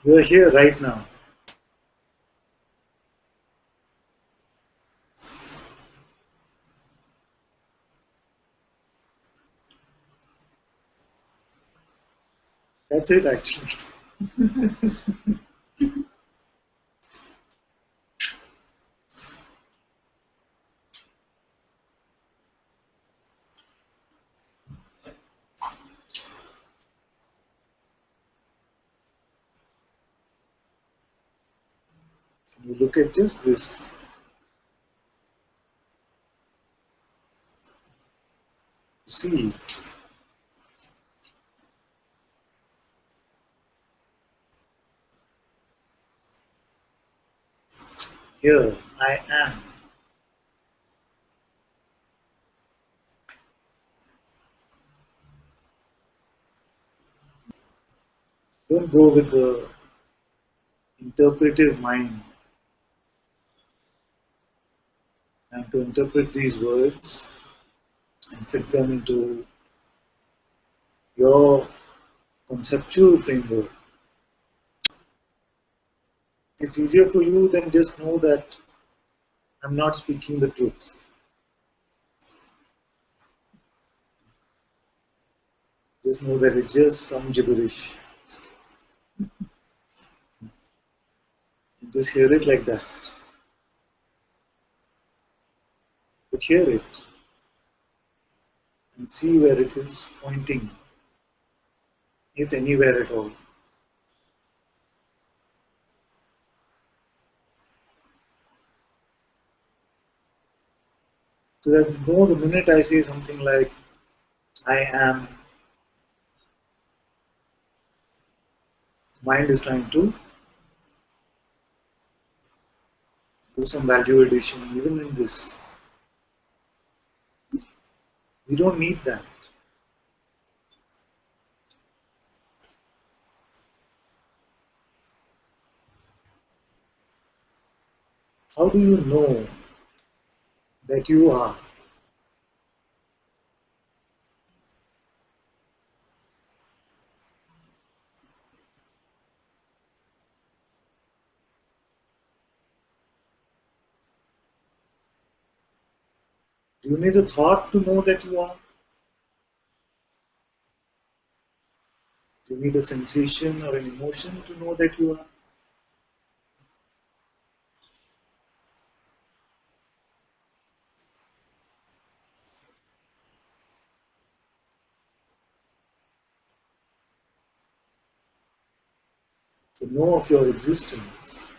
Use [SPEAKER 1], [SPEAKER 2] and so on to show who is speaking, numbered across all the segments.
[SPEAKER 1] You are here right now. That's it, actually. You look at just this. See, here I am. Don't go with the interpretive mind and to interpret these words and fit them into your conceptual framework. It's easier for you than just know that I'm not speaking the truth. Just know that it's just some gibberish. You just hear it like that. But hear it and see where it is pointing, if anywhere at all. So that you know the minute I say something like, I am, mind is trying to do some value addition even in this. We don't need that. How do you know that you are? Do you need a thought to know that you are? Do you need a sensation or an emotion to know that you are? To know of your existence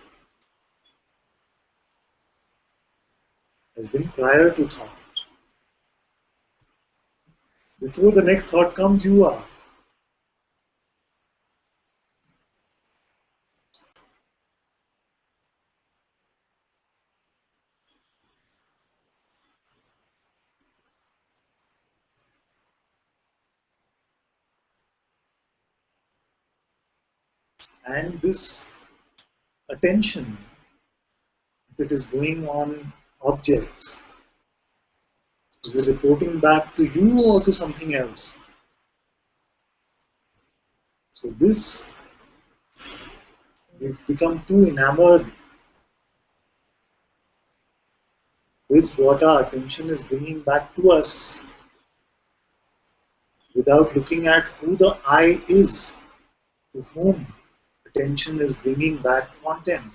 [SPEAKER 1] has been prior to thought. Before the next thought comes, you are. And this attention, if it is going on objects, is it reporting back to you or to something else? So this, we've become too enamored with what our attention is bringing back to us without looking at who the I is, to whom attention is bringing back content.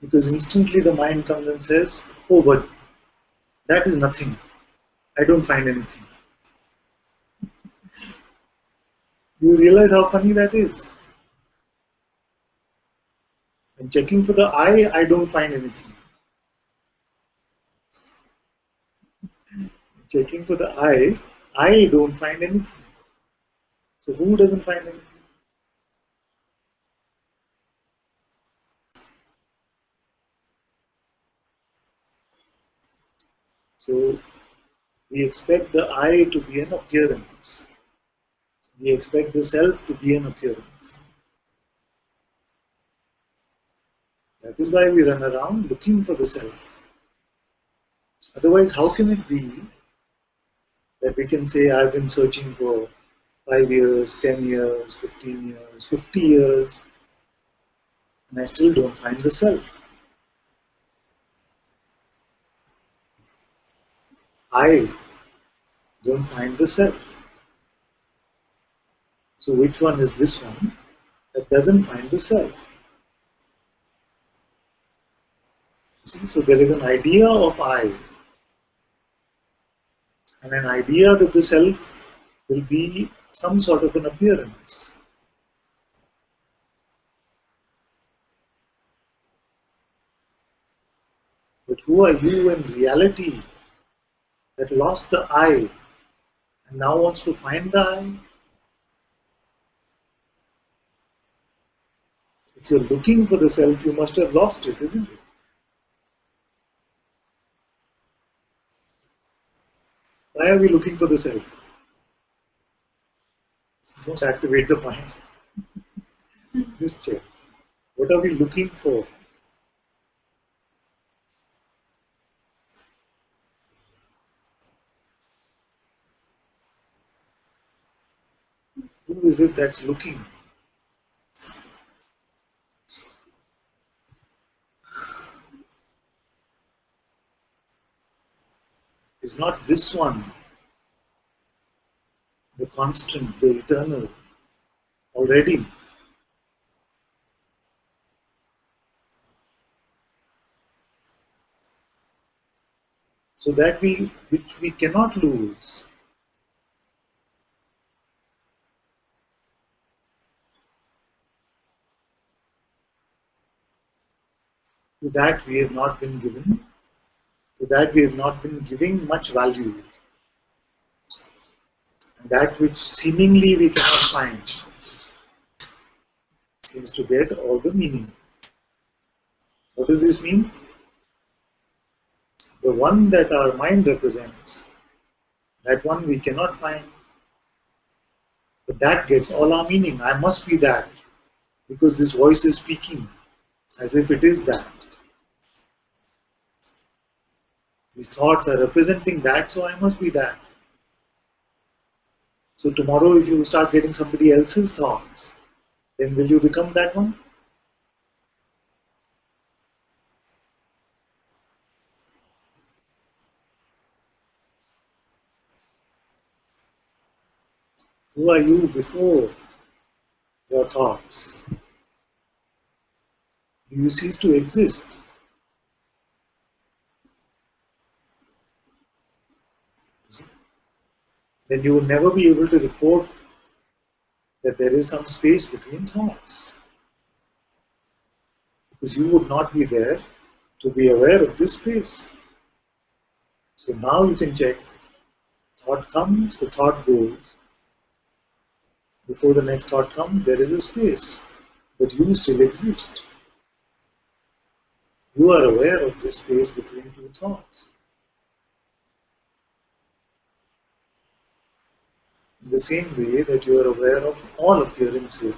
[SPEAKER 1] Because instantly the mind comes and says, oh, but that is nothing. I don't find anything. You realize how funny that is? When checking for the I don't find anything. Checking for the I don't find anything. So who doesn't find anything? So we expect the I to be an appearance. We expect the self to be an appearance. That is why we run around looking for the self. Otherwise, how can it be that we can say, I've been searching for 5 years, 10 years, 15 years, 50 years, and I still don't find the self. I don't find the self. So which one is this one that doesn't find the self? See, so there is an idea of I and an idea that the self will be some sort of an appearance. But who are you in reality that lost the I and now wants to find the I? If you're looking for the self, you must have lost it, isn't it? Why are we looking for the self? Don't activate the mind. Just check. What are we looking for? Who is it that's looking? Is not this one the constant, the eternal already? So that which we cannot lose. To that we have not been given. To that we have not been giving much value. And that which seemingly we cannot find seems to get all the meaning. What does this mean? The one that our mind represents, that one we cannot find. But that gets all our meaning. I must be that, because this voice is speaking as if it is that. These thoughts are representing that, so I must be that. So tomorrow if you start getting somebody else's thoughts, then will you become that one? Who are you before your thoughts? Do you cease to exist? Then you will never be able to report that there is some space between thoughts. Because you would not be there to be aware of this space. So now you can check. Thought comes, the thought goes. Before the next thought comes, there is a space. But you still exist. You are aware of this space between two thoughts. In the same way that you are aware of all appearances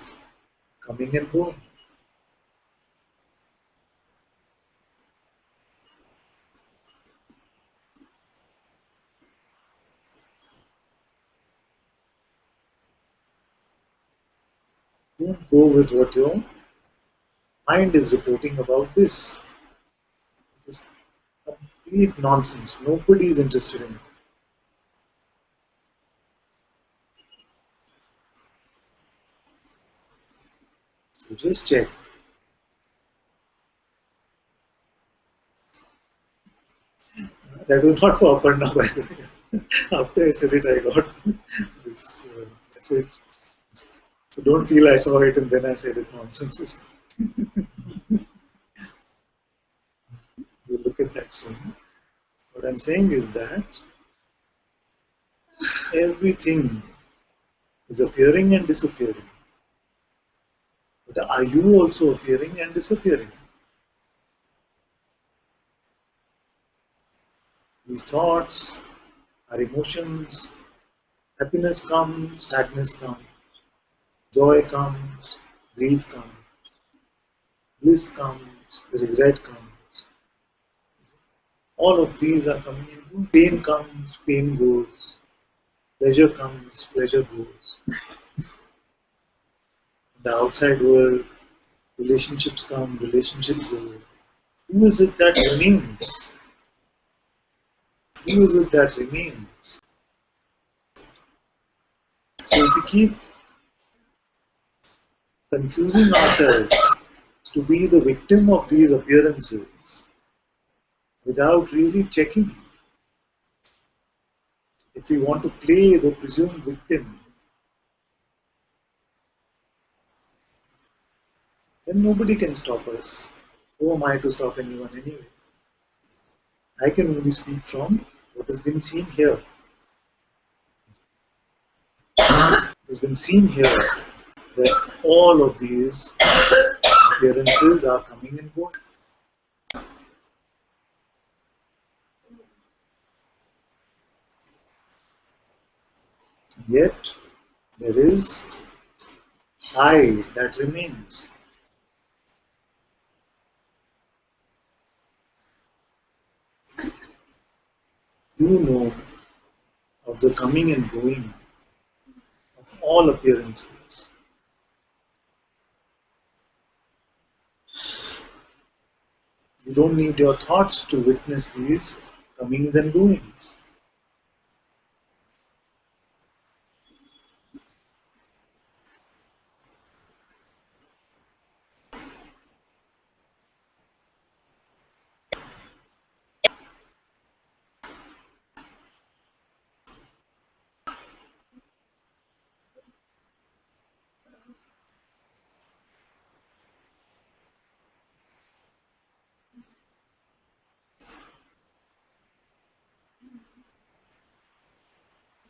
[SPEAKER 1] coming and going. Don't go with what your mind is reporting about this. It's complete nonsense. Nobody is interested in it. So just check. That was not for Aparna, by the way. After I said it, I got this message. So don't feel I saw it and then I said it's nonsense. We'll look at that soon. What I'm saying is that everything is appearing and disappearing. But are you also appearing and disappearing? These thoughts, our emotions, happiness comes, sadness comes, joy comes, grief comes, bliss comes, regret comes. All of these are coming and going. Pain comes, pain goes. Pleasure comes, pleasure goes. In the outside world, relationships come, relationships go. Who is it that remains? Who is it that remains? So if we keep confusing ourselves to be the victim of these appearances without really checking, if we want to play the presumed victim, then nobody can stop us. Who am I to stop anyone anyway? I can only speak from what has been seen here. It has been seen here that all of these appearances are coming and going. Yet there is I that remains. You know of the coming and going of all appearances. You don't need your thoughts to witness these comings and goings.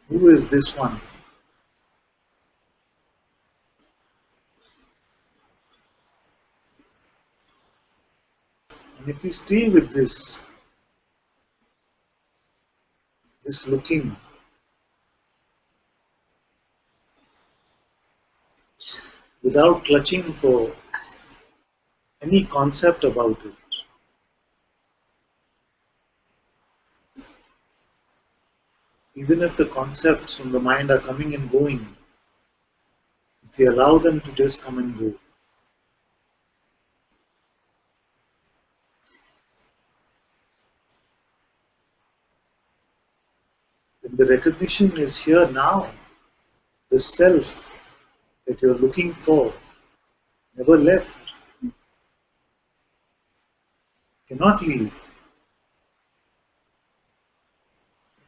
[SPEAKER 1] Who is this one? And if we stay with this looking, without clutching for any concept about it, even if the concepts from the mind are coming and going, if we allow them to just come and go, then the recognition is here now. The self that you're looking for never left, cannot leave.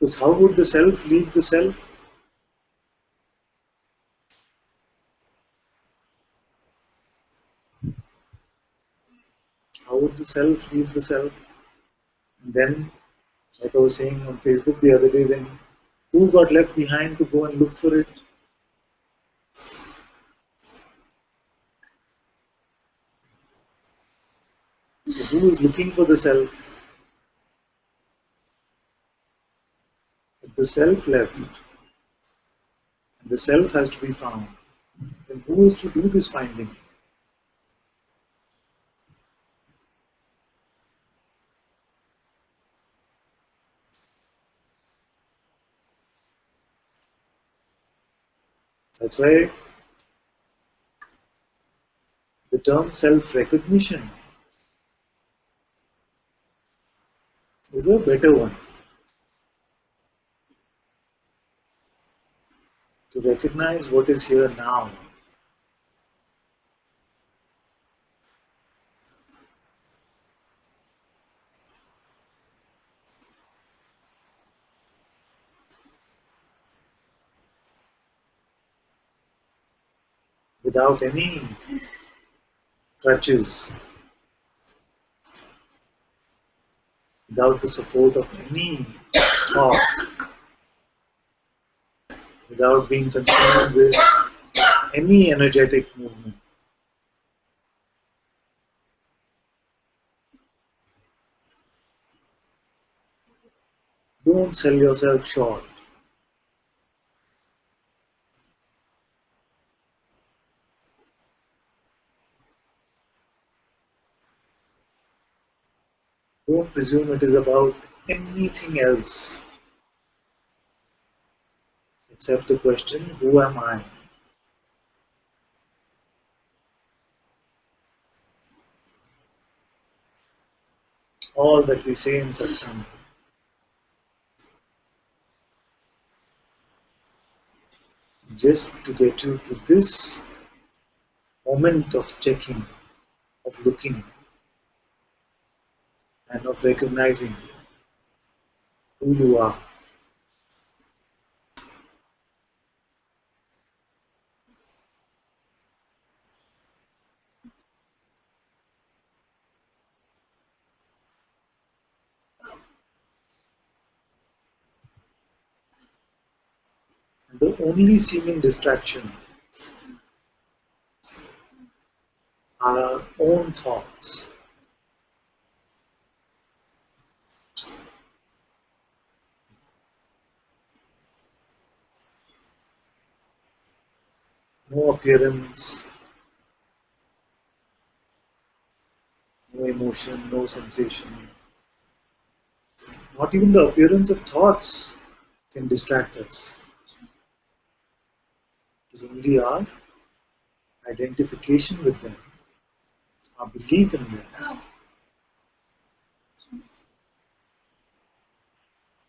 [SPEAKER 1] Because how would the self leave the self? How would the self leave the self? And then, like I was saying on Facebook the other day, then who got left behind to go and look for it? So who is looking for the self? If the self left, and the self has to be found, then who is to do this finding? That's why the term self-recognition is a better one. To recognize what is here now. Without any crutches, without the support of any thought, without being concerned with any energetic movement. Don't sell yourself short. Don't presume it is about anything else except the question, who am I? all that we say in Satsang. Just to get you to this moment of checking, of looking, and of recognizing who you are. And the only seeming distraction are our own thoughts. No appearance, no emotion, no sensation. Not even the appearance of thoughts can distract us. It is only our identification with them, our belief in them.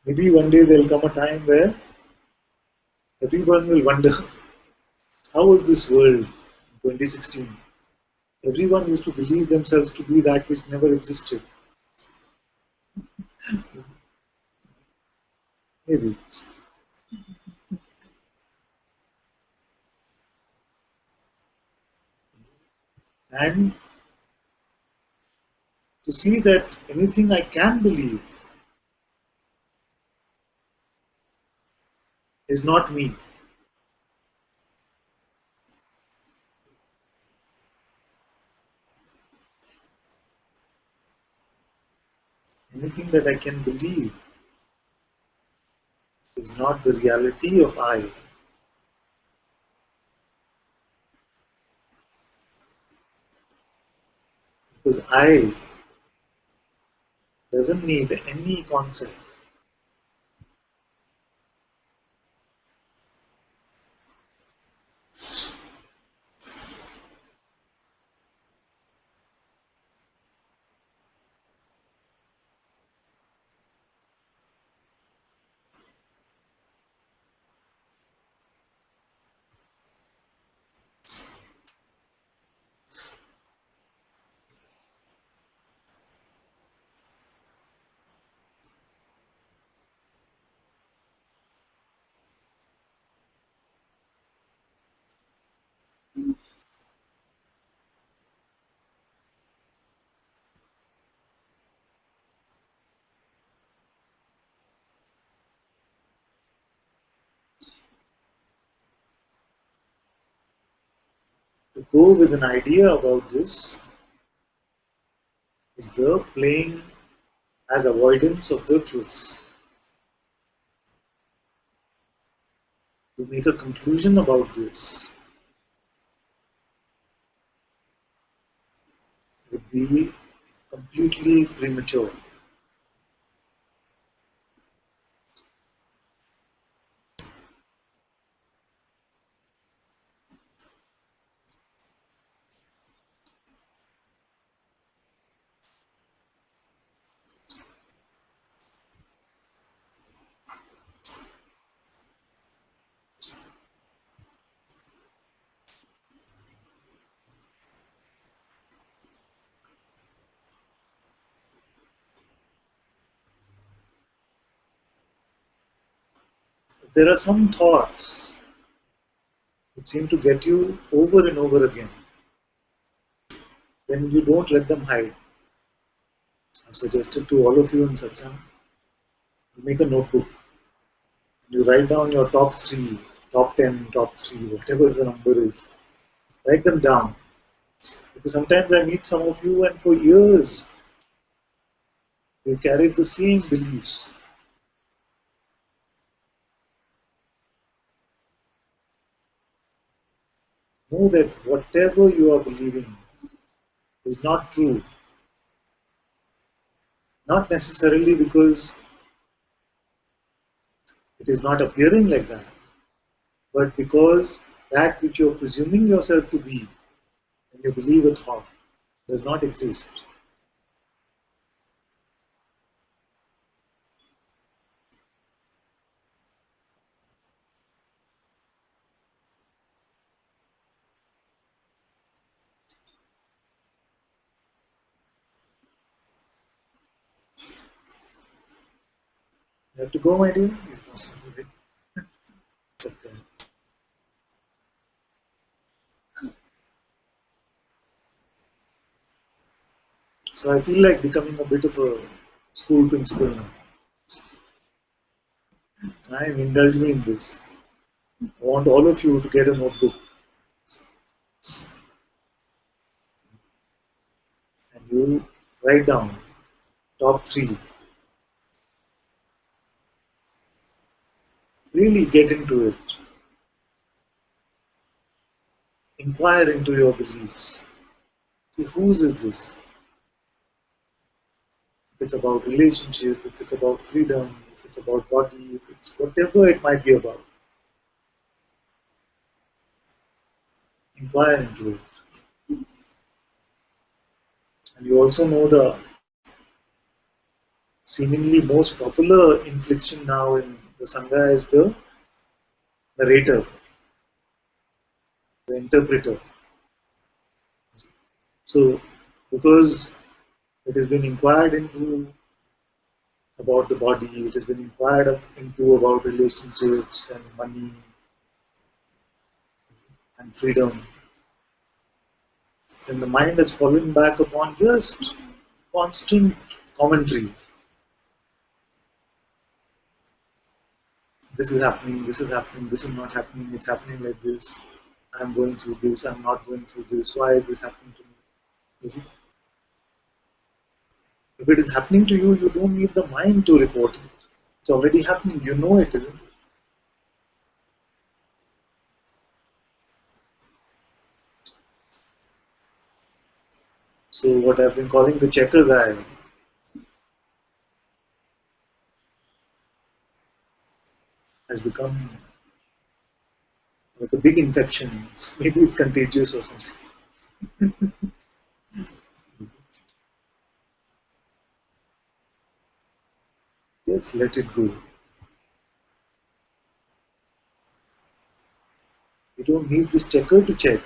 [SPEAKER 1] Maybe one day there'll come a time where everyone will wonder, how was this world in 2016? Everyone used to believe themselves to be that which never existed. Maybe. And to see that anything I can believe is not me. Anything that I can believe is not the reality of I. Because I doesn't need any concept. To go with an idea about this is the playing as avoidance of the truth. To make a conclusion about this would be completely premature. There are some thoughts which seem to get you over and over again. Then you don't let them hide. I've suggested to all of you in Satsang, you make a notebook. You write down your top 3, top 10, top 3, whatever the number is. Write them down. Because sometimes I meet some of you and for years you carried the same beliefs. Know that whatever you are believing is not true. Not necessarily because it is not appearing like that, but because that which you are presuming yourself to be when you believe a thought does not exist. You have to go, my dear. He's not. Okay. So I feel like becoming a bit of a school principal now. Indulge me in this. I want all of you to get a notebook and you write down top three. Really get into it. Inquire into your beliefs. See, whose is this? If it's about relationship, if it's about freedom, if it's about body, if it's whatever it might be about, inquire into it. And you also know the seemingly most popular infliction now in the Sangha is the narrator, the interpreter. So, because it has been inquired into about the body, it has been inquired into about relationships and money and freedom, then the mind has fallen back upon just constant commentary. This is happening, this is not happening, it's happening like this, I'm going through this, I'm not going through this, why is this happening to me? You see, if it is happening to you, you don't need the mind to report it. It's already happening, you know it, isn't it? So what I've been calling the checker guy has become like a big infection. Maybe it's contagious or something. Just let it go. You don't need this checker to check.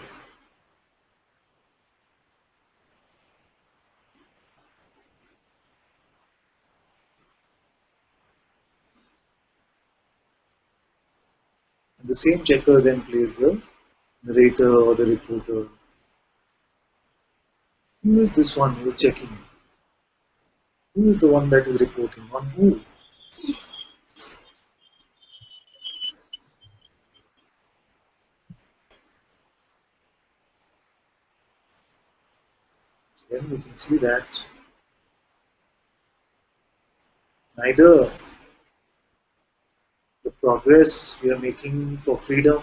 [SPEAKER 1] And the same checker then plays the narrator or the reporter. Who is this one who is checking? Who is the one that is reporting? On who? Then we can see that neither the progress we are making for freedom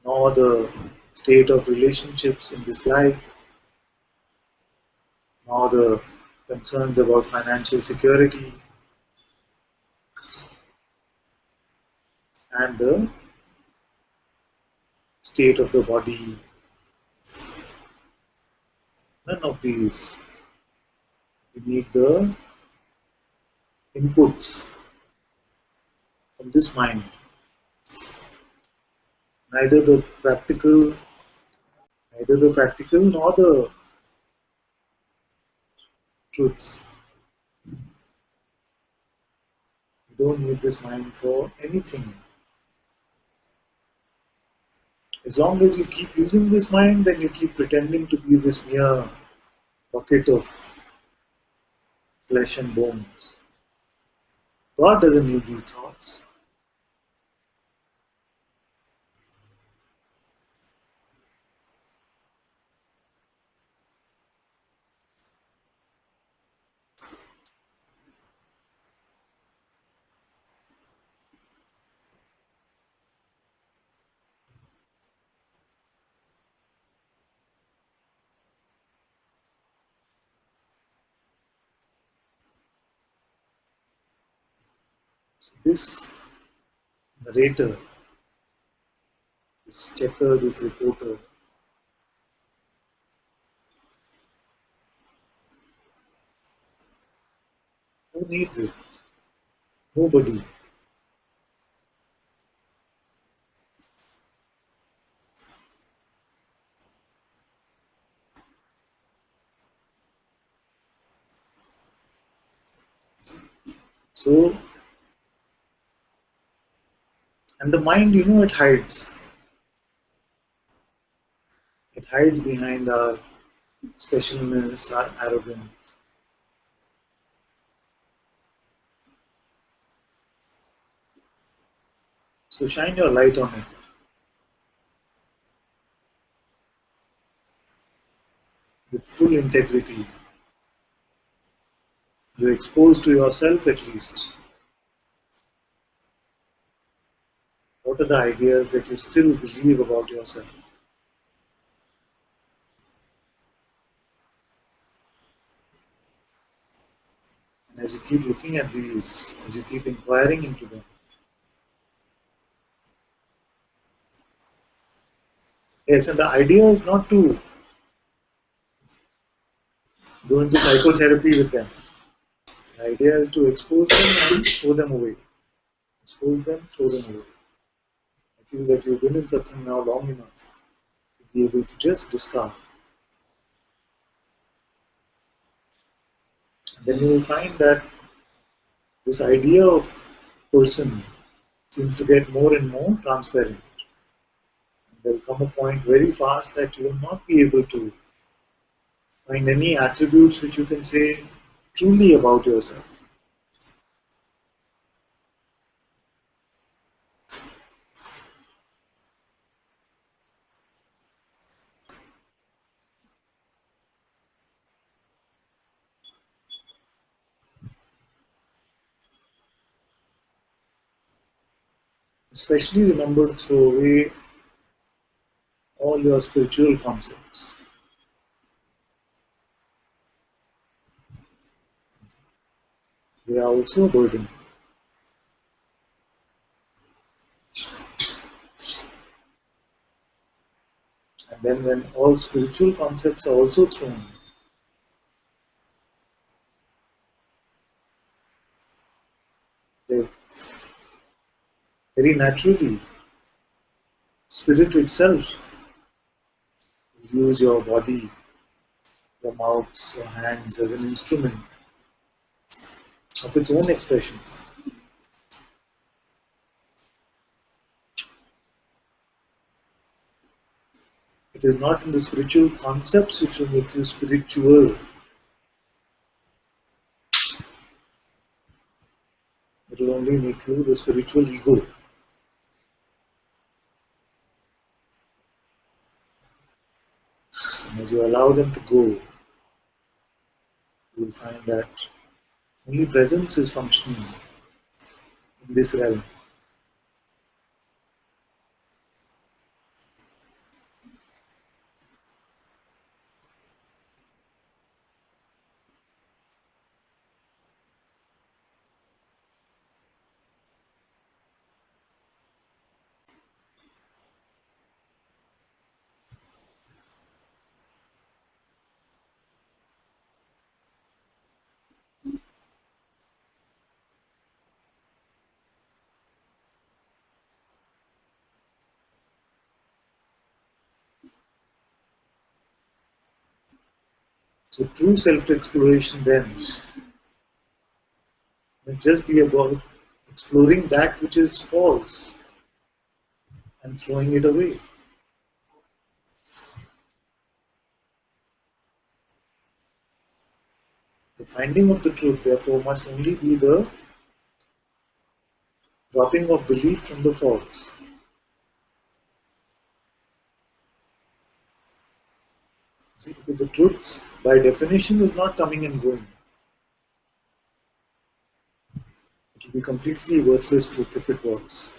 [SPEAKER 1] nor the state of relationships in this life nor the concerns about financial security and the state of the body, none of these. We need the inputs from this mind, neither the practical, neither the practical nor the truths. You don't need this mind for anything. As long as you keep using this mind, then you keep pretending to be this mere bucket of flesh and bones. God doesn't need these thoughts. So this narrator, this checker, this reporter, who needs it? Nobody. So, and the mind, it hides. It hides behind our specialness, our arrogance. So shine your light on it with full integrity. You expose to yourself at least what are the ideas that you still believe about yourself. And as you keep looking at these, as you keep inquiring into them, yes, and the idea is not to go into psychotherapy with them. The idea is to expose them and throw them away. Expose them, throw them away. I feel that you've been in Satsang now long enough to be able to just discard. And then you will find that this idea of person seems to get more and more transparent. There will come a point very fast that you will not be able to find any attributes which you can say truly about yourself. Especially remember to throw away all your spiritual concepts. They are also a burden. And then when all spiritual concepts are also thrown, they very naturally, spirit itself will use your body, your mouths, your hands as an instrument of its own expression. It is not in the spiritual concepts which will make you spiritual. It will only make you the spiritual ego. And as you allow them to go, you will find that only presence is functioning in this realm. So true self-exploration then may just be about exploring that which is false and throwing it away. The finding of the truth, therefore, must only be the dropping of belief from the false. See, because the truth, by definition, is not coming and going. It would be completely worthless truth if it was.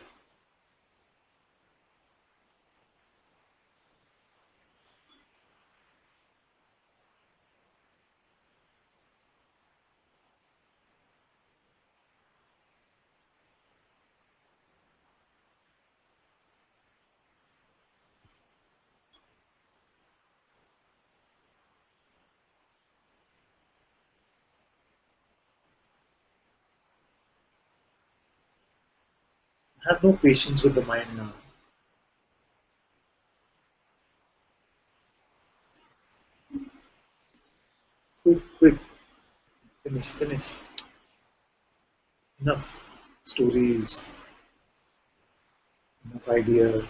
[SPEAKER 1] Have no patience with the mind now. Quick, quick, finish, finish. enough stories, enough ideas.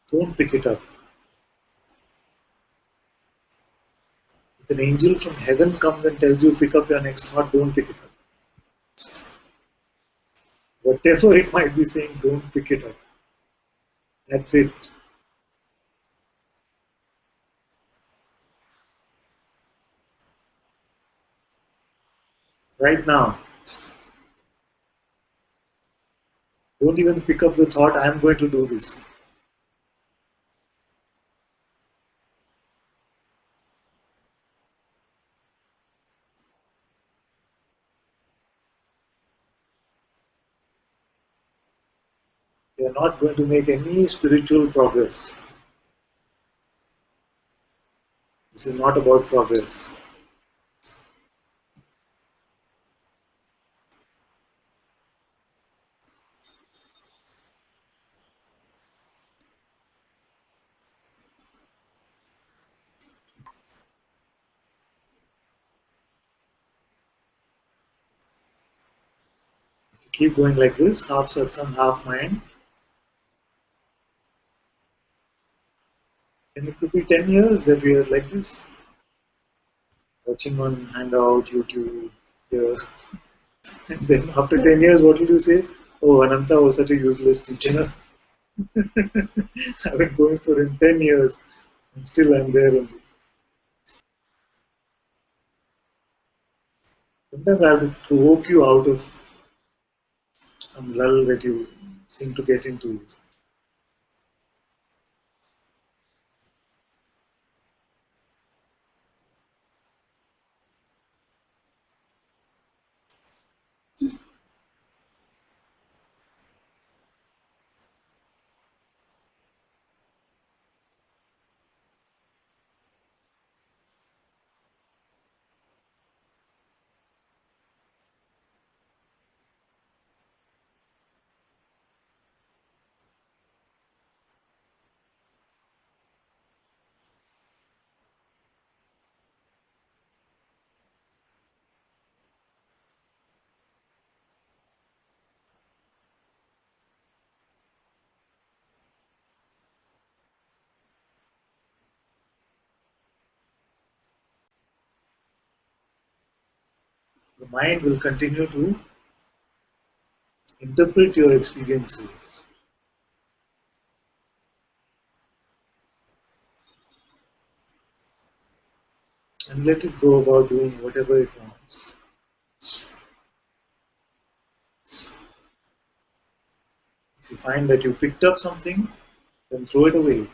[SPEAKER 1] Don't pick it up. If an angel from heaven comes and tells you pick up your next thought, don't pick it up. Whatever it might be saying, don't pick it up. That's it. Right now, don't even pick up the thought, I'm going to do this. You're not going to make any spiritual progress. This is not about progress. If you keep going like this, half satsang, half mind, then it could be 10 years that we are like this, watching on Hangout, YouTube, yeah. And then after 10 years, what will you say? Oh, Ananta was such a useless teacher. I've been going for him 10 years and still I'm there only. Sometimes I have to provoke you out of some lull that you seem to get into. The mind will continue to interpret your experiences and let it go about doing whatever it wants. If you find that you picked up something, then throw it away.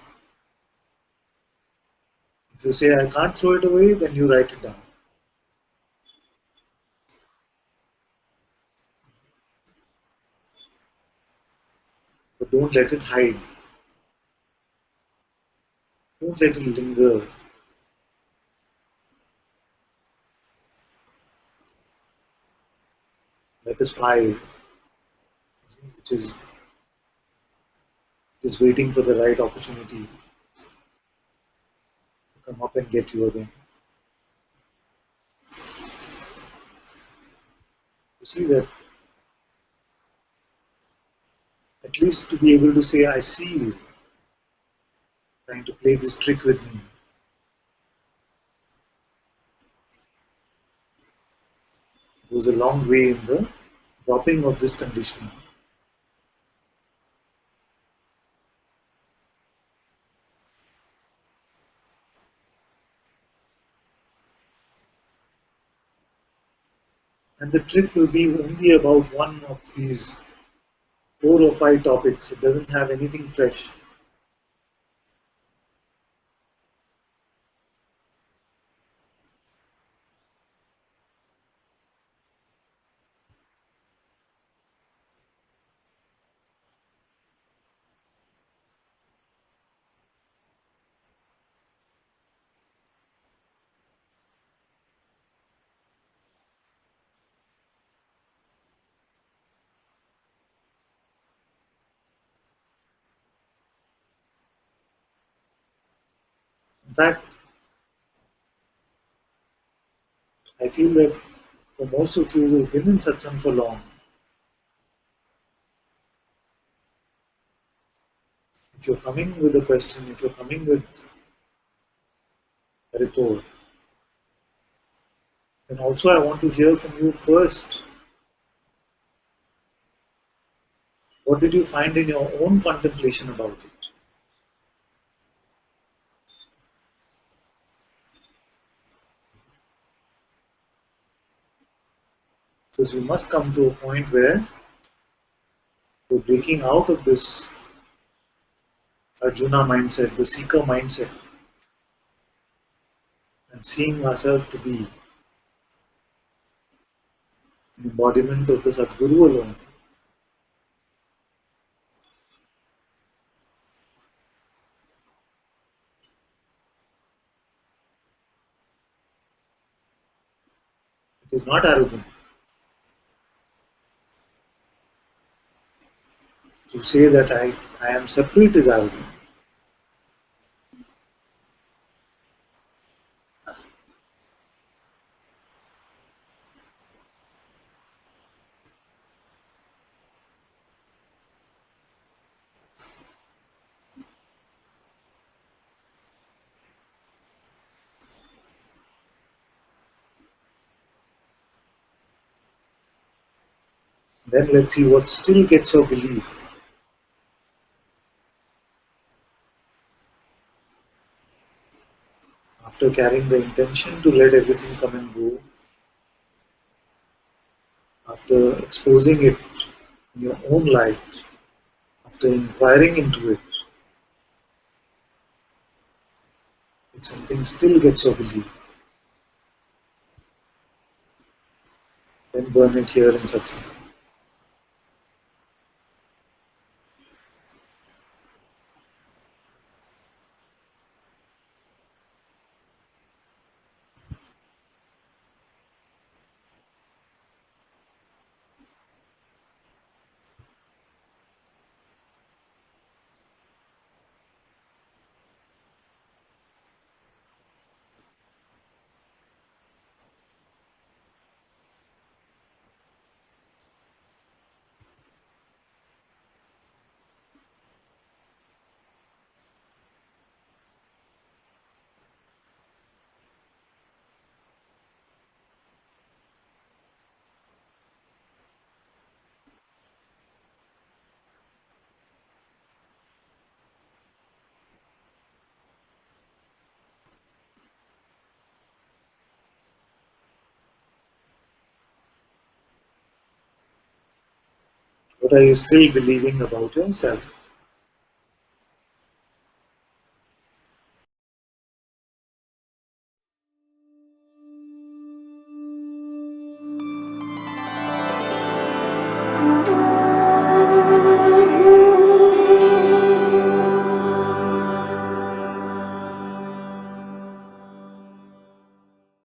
[SPEAKER 1] If you say, I can't throw it away, then you write it down. But don't let it hide. Don't let it linger like a spy which is waiting for the right opportunity to come up and get you again. You see that at least to be able to say, I see you trying to play this trick with me. It goes a long way in the dropping of this conditioning. And the trick will be only about one of these 4 or 5 topics. It doesn't have anything fresh. In fact, I feel that for most of you who have been in satsang for long, if you're coming with a question, if you're coming with a report, then also I want to hear from you first. What did you find in your own contemplation about it? Because we must come to a point where we're breaking out of this Arjuna mindset, the seeker mindset, and seeing ourselves to be an embodiment of the Sadguru alone. It is not arrogant to say that I am separate is arrogant. Then let's see what still gets your belief. After carrying the intention to let everything come and go, after exposing it in your own light, after inquiring into it, if something still gets your belief, then burn it here in Satsang. What are you still believing about yourself?